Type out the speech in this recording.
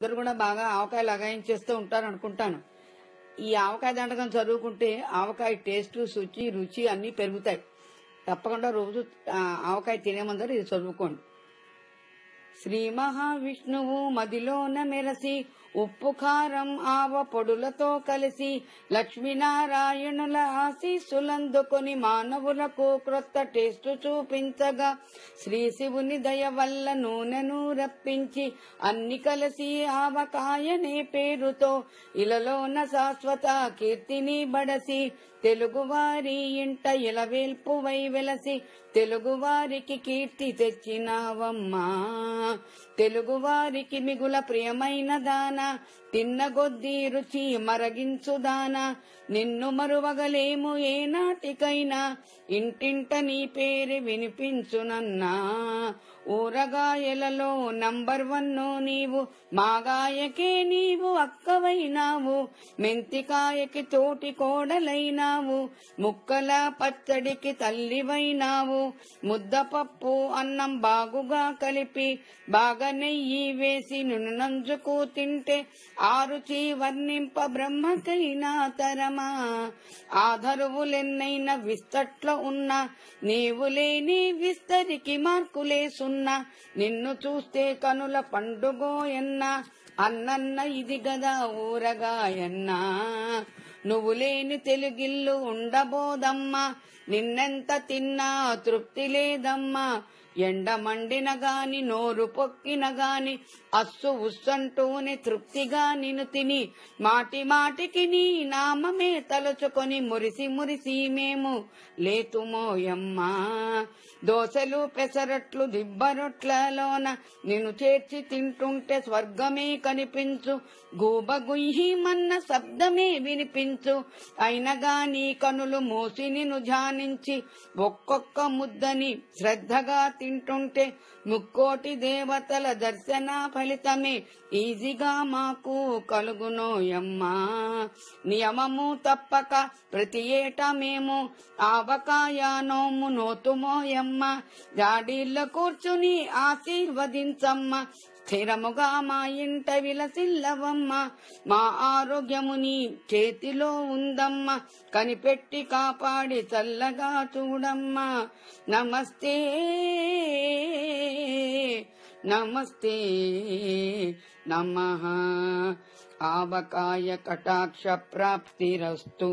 అందరు కూడా బాగా ఆవకాయ లగాయించేస్తూ ఉంటారు అనుకుంటాను. ఈ ఆవకాయ దండకం చదువుకుంటే ఆవకాయ టేస్ట్, శుచి, రుచి అన్ని పెరుగుతాయి. తప్పకుండా రోజు ఆవకాయ తినే ముందర ఇది చదువుకోండి. శ్రీ మహావిష్ణువు మదిలోన మెరసి ఉప్పు కారం ఆవ పొడులతో కలిసి లక్ష్మీనారాయణుల ఆశీస్సులందుకొని మానవులకు క్రొత్త టేస్టు చూపించగా శ్రీ శివుని దయ వల్ల నూనెను రప్పించి అన్ని కలిసి ఆవకాయనే పేరుతో ఇలలోన శాశ్వత కీర్తిని బడసి తెలుగువారి ఇంట ఇలవేల్పువై వెలసి తెలుగువారికి కీర్తి తెచ్చినావమ్మా. తెలుగువారికి మిగుల ప్రియమైన దాన తిన్నగొద్దీ రుచి మరగించుదానా నిన్ను మరువగలేము ఏనాటికైనా ఇంటింట నీ పేరు వినిపించునన్నా. ఊరగాయలలో నంబర్ 1 నీవు, మాగాయకే నీవు అక్కవైనావు, మెంతికాయకి తోటి కోడలైనావు, ముక్కల పచ్చడికి తల్లివైనావు, ముద్దపప్పు అన్నం బాగుగా కలిపి బాగా నెయ్యి వేసి నునంజుకు తింటే ఆ రుచి వర్ణింప బ్రహ్మకైనా తరమా. ఆధరువులెన్నైనా విస్తట్లో ఉన్నా నీవు లేని విస్తరికి మార్కులేసున్నా. నిన్ను చూస్తే కనుల పండుగోయన్నా అన్నన్న ఇది గదా ఊరగాయన్నా. నువ్వు లేని తెలుగిల్లు ఉండబోదమ్మా, నిన్నెంత తిన్నా తృప్తి లేదమ్మా. ఎండ మండిన గాని నోరు పొక్కిన గాని అస్సు ఉస్సంటూనే తృప్తిగా నిన్ను తిని మాటి మాటికి నీ నామమే తలుచుకొని మురిసి మురిసి మేము లేతుమోయమ్మా. దోశలు పెసరట్లు దిబ్బరొట్లలోన నిన్ను చేర్చి తింటుంటే స్వర్గమే కనిపించు, గూబగుయ్యమన్న శబ్దమే వినిపించు. అయినగాని కనులు మూసి నిన్ను ధ్యానించి ఒక్కొక్క ముద్దని శ్రద్ధగా తింటుంటే ముక్కోటి దేవతల దర్శన ఫలితమే ఈజీగా మాకు కలుగునోయమ్మా. నియమము తప్పక ప్రతి ఏటా మేము ఆవకాయ నోము నోతుమోయమ్మ. జాడీళ్ళ కూర్చుని ఆశీర్వదించమ్మ, స్థిరముగా మా ఇంట విలసిల్లవమ్మ. మా ఆరోగ్యము నీ చేతిలో ఉందమ్మ, కనిపెట్టి కాపాడి చల్లగా చూడమ్మా. నమస్తే నమస్తే నమః. ఆవకాయ కటాక్ష ప్రాప్తిరస్తు.